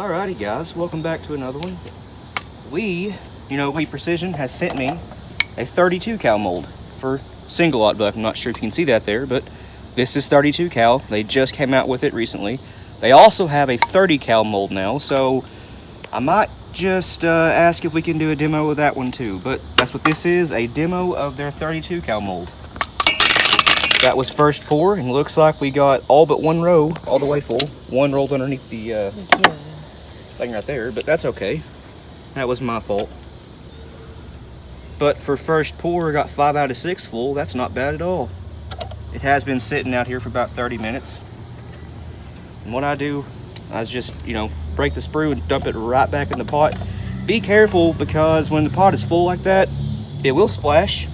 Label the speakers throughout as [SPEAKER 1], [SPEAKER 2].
[SPEAKER 1] Alrighty guys, welcome back to another one. Wheat Precision has sent me a 32 cal mold for single aught buck. I'm not sure if you can see that there, but this is 32 cal. They just came out with it recently. They also have a 30 cal mold now, so I might just ask if we can do a demo of that one too. But that's what this is, a demo of their 32 cal mold. That was first pour, and looks like we got all but one row all the way full. One rolled underneath the thing right there, but that's okay. That was my fault. But for first pour, I got 5 out of 6 full. That's not bad at all. It has been sitting out here for about 30 minutes. And what I do, I just, break the sprue and dump it right back in the pot. Be careful, because when the pot is full like that, it will splash.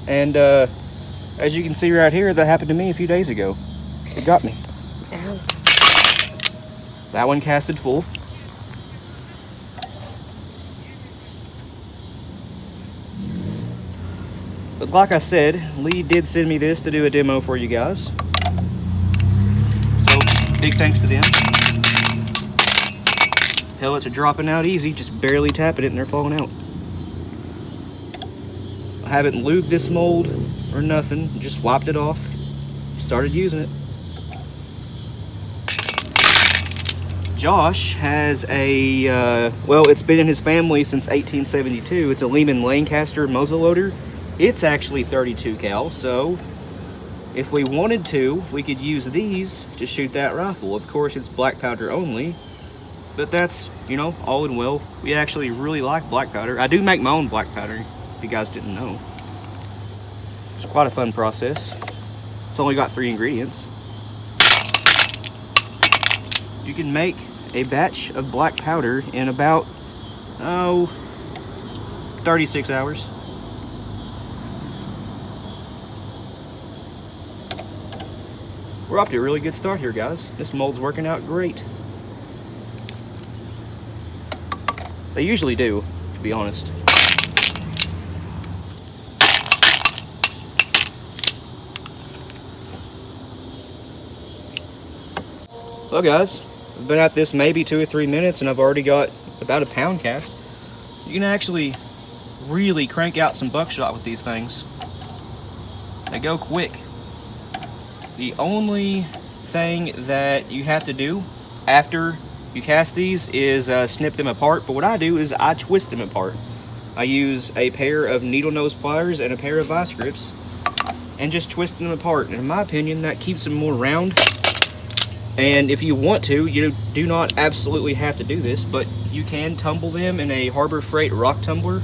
[SPEAKER 1] And as you can see right here, that happened to me a few days ago. It got me.
[SPEAKER 2] Ow.
[SPEAKER 1] That one casted full. But like I said, Lee did send me this to do a demo for you guys. So, big thanks to them. Pellets are dropping out easy, just barely tapping it and they're falling out. I haven't lubed this mold or nothing, just wiped it off, started using it. Josh has a, well, it's been in his family since 1872. It's a Lehman Lancaster muzzle loader. It's actually 32 cal, so if we wanted to, we could use these to shoot that rifle. Of course, it's black powder only, but that's, all in well. We actually really like black powder. I do make my own black powder, if you guys didn't know. It's quite a fun process. It's only got 3 ingredients. You can make a batch of black powder in about, 36 hours. We're off to a really good start here, guys. This mold's working out great. They usually do, to be honest. Well guys, I've been at this maybe 2 or 3 minutes and I've already got about a pound cast. You can actually really crank out some buckshot with these things. They go quick. The only thing that you have to do after you cast these is snip them apart, but what I do is I twist them apart. I use a pair of needle nose pliers and a pair of vice grips and just twist them apart, and in my opinion that keeps them more round. And if you want to, you do not absolutely have to do this, but you can tumble them in a Harbor Freight rock tumbler,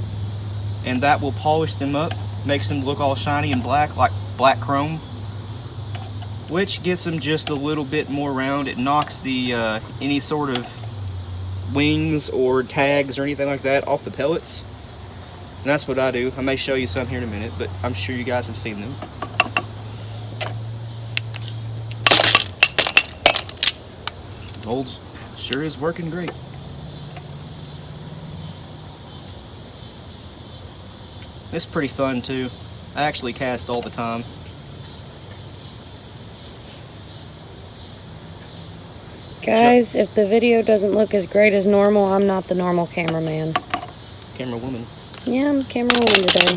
[SPEAKER 1] and that will polish them up, makes them look all shiny and black, like black chrome, which gets them just a little bit more round. It knocks the any sort of wings or tags or anything like that off the pellets, and that's what I do. I may show you some here in a minute, but I'm sure you guys have seen them. Mold sure is working great. It's pretty fun too. I actually cast all the time.
[SPEAKER 2] Guys, if the video doesn't look as great as normal, I'm not the normal cameraman.
[SPEAKER 1] Camera woman.
[SPEAKER 2] Yeah, I'm camera woman today.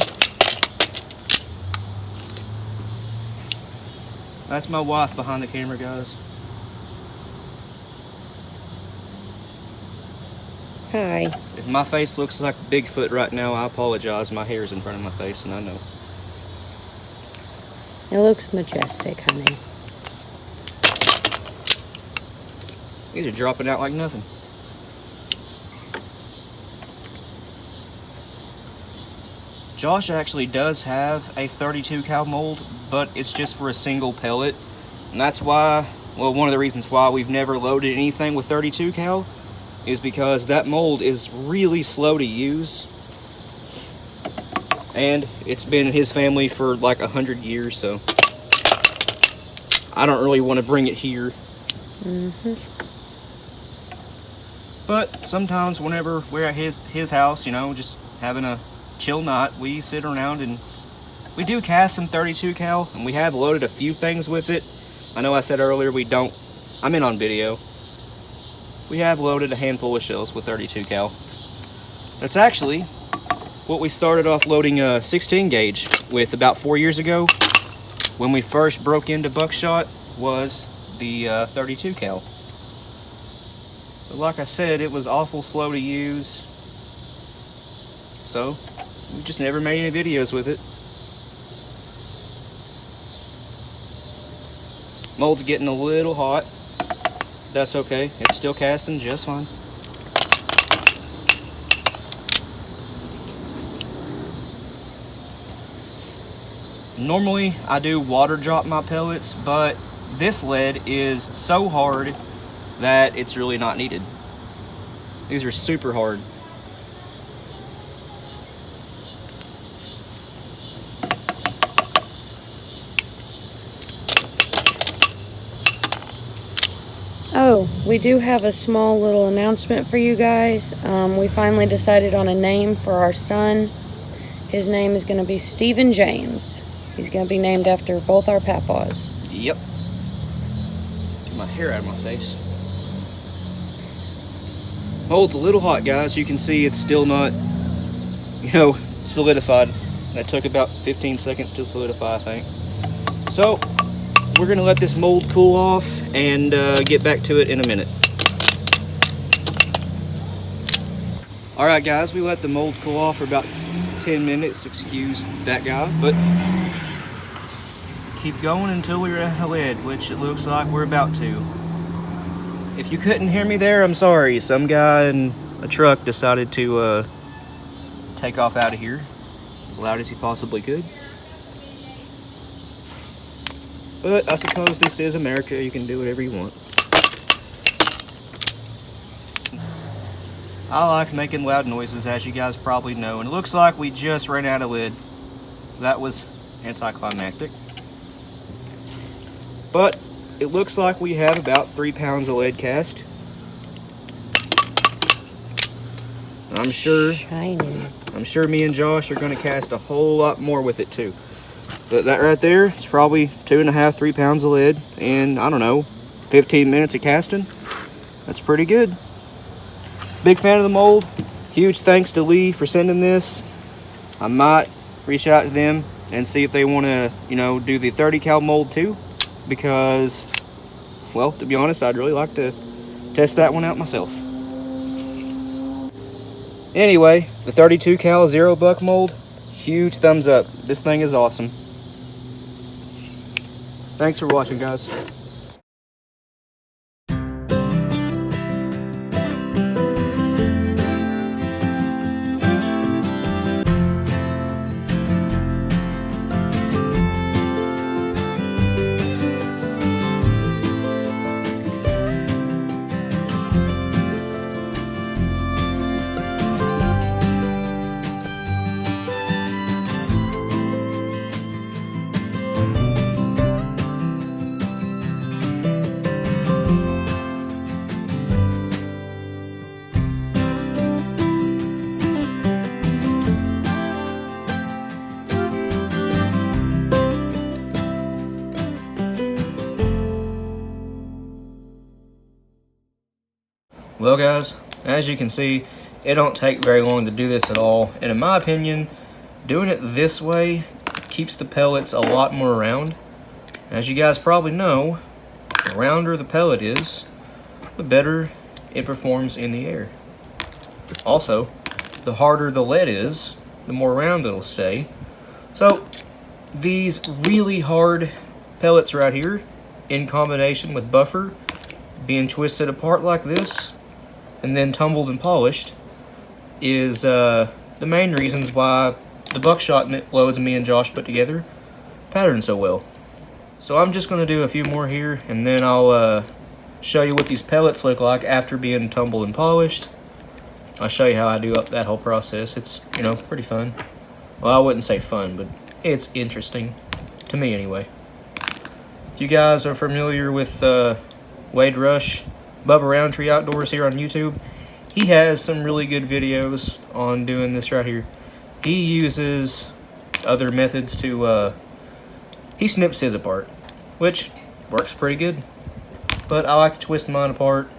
[SPEAKER 1] That's my wife behind the camera, guys.
[SPEAKER 2] Hi.
[SPEAKER 1] If my face looks like Bigfoot right now, I apologize. My hair's in front of my face, and I know.
[SPEAKER 2] It looks majestic, honey.
[SPEAKER 1] These are dropping out like nothing. Josh actually does have a 32 cal mold, but it's just for a single pellet. And that's why, well, one of the reasons why we've never loaded anything with 32 cal is because that mold is really slow to use. And it's been in his family for like 100 years, so I don't really want to bring it here. But sometimes whenever we're at his house, just having a chill night, we sit around and we do cast some 32 cal, and we have loaded a few things with it. I know I said earlier we don't, I'm in on video. we have loaded a handful of shells with 32 cal. That's actually what we started off loading a 16 gauge with about 4 years ago. When we first broke into buckshot was the 32 cal. But like I said, it was awful slow to use, so we just never made any videos with it. Mold's getting a little hot. That's okay, it's still casting just fine. Normally I do water drop my pellets, but this lead is so hard that it's really not needed. These are super hard.
[SPEAKER 2] Oh, we do have a small little announcement for you guys. We finally decided on a name for our son. His name is going to be Stephen James. He's going to be named after both our papas.
[SPEAKER 1] Yep. Get my hair out of my face. Mold's a little hot, guys. You can see it's still not, solidified. That took about 15 seconds to solidify, I think. So, we're going to let this mold cool off and get back to it in a minute. Alright guys, we let the mold cool off for about 10 minutes. Excuse that guy, but keep going until we're at a lid, which it looks like we're about to. If you couldn't hear me there, I'm sorry. Some guy in a truck decided to take off out of here as loud as he possibly could. But I suppose this is America. You can do whatever you want. I like making loud noises, as you guys probably know, and it looks like we just ran out of lid. That was anticlimactic. But it looks like we have about 3 pounds of lead cast. I'm sure me and Josh are going to cast a whole lot more with it too. But that right there, it's probably 2.5, 3 pounds of lead in, I don't know, 15 minutes of casting. That's pretty good. Big fan of the mold. Huge thanks to Lee for sending this. I might reach out to them and see if they want to, do the 30 cal mold too. Because, well, to be honest, I'd really like to test that one out myself. Anyway, the 32 cal 0 buck mold, huge thumbs up. This thing is awesome. Thanks for watching, guys. Well guys, as you can see, it don't take very long to do this at all, and in my opinion, doing it this way keeps the pellets a lot more round. As you guys probably know, the rounder the pellet is, the better it performs in the air. Also, the harder the lead is, the more round it'll stay. So, these really hard pellets right here, in combination with buffer, being twisted apart like this, and then tumbled and polished, is the main reasons why the buckshot loads me and Josh put together pattern so well. So I'm just going to do a few more here, and then I'll show you what these pellets look like after being tumbled and polished. I'll show you how I do that whole process. It's, pretty fun. Well, I wouldn't say fun, but it's interesting. To me, anyway. If you guys are familiar with Wade Rush, Bubba Roundtree Outdoors here on YouTube, he has some really good videos on doing this right here. He uses other methods to, he snips his apart, which works pretty good. But I like to twist mine apart,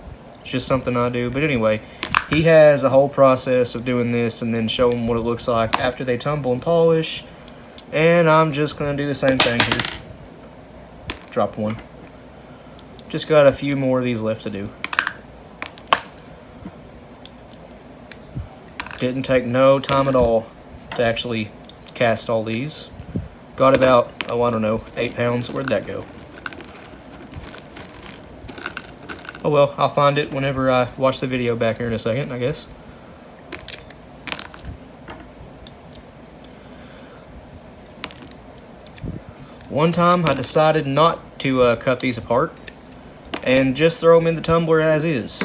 [SPEAKER 1] It's just something I do. But anyway, he has a whole process of doing this and then show them what it looks like after they tumble and polish. And I'm just going to do the same thing here. Drop one. Just got a few more of these left to do. Didn't take no time at all to actually cast all these. Got about, oh, I don't know, 8 pounds. Where'd that go? Oh well, I'll find it whenever I watch the video back here in a second, I guess. One time I decided not to cut these apart and just throw them in the tumbler as is.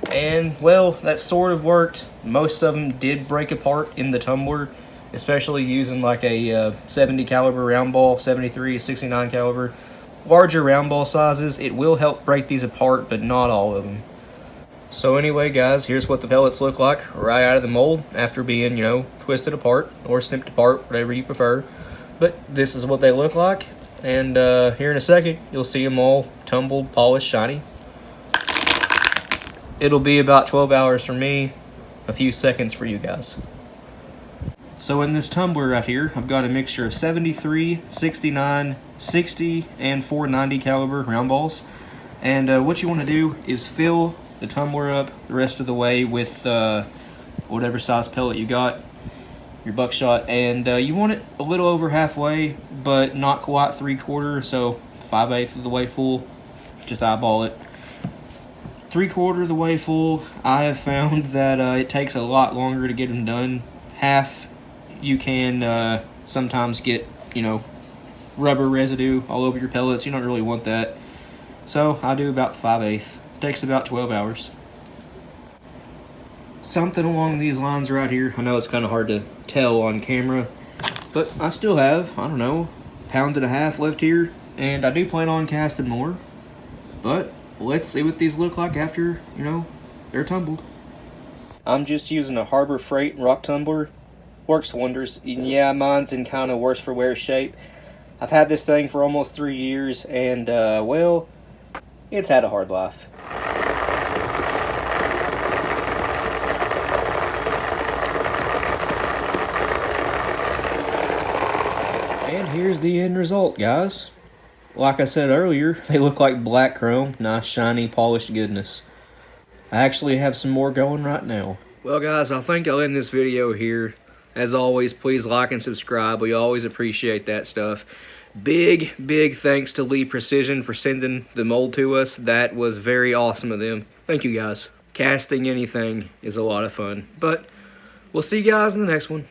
[SPEAKER 1] And, well, that sort of worked. Most of them did break apart in the tumbler, especially using like a 70 caliber round ball, 73, 69 caliber. Larger round ball sizes, it will help break these apart, but not all of them. So anyway, guys, here's what the pellets look like right out of the mold after being, you know, twisted apart or snipped apart, whatever you prefer. But this is what they look like. And here in a second, you'll see them all tumbled, polished, shiny. It'll be about 12 hours for me, a few seconds for you guys. So in this tumbler right here, I've got a mixture of 73, 69, 60, and 490 caliber round balls. And what you want to do is fill the tumbler up the rest of the way with whatever size pellet you got, your Buckshot. And you want it a little over halfway, but not quite 3/4, so 5/8 of the way full. Just eyeball it. 3/4 of the way full, I have found that it takes a lot longer to get them done. Half, you can sometimes get, you know, rubber residue all over your pellets. You don't really want that. So I do about 5/8. Takes about 12 hours. Something along these lines right here. I know it's kind of hard to tell on camera, but I still have, I don't know, 1.5 pounds left here, and I do plan on casting more. But let's see what these look like after, you know, they're tumbled. I'm just using a Harbor Freight rock tumbler. Works wonders. And yeah, mine's in kind of worse for wear shape. I've had this thing for almost 3 years, and well, it's had a hard life. And here's the end result, guys. Like I said earlier, they look like black chrome, nice shiny polished goodness. I actually have some more going right now. Well guys, I think I'll end this video here. As always, please like and subscribe. We always appreciate that stuff. Big thanks to Lee Precision for sending the mold to us. That was very awesome of them. Thank you guys. Casting anything is a lot of fun. But we'll see you guys in the next one.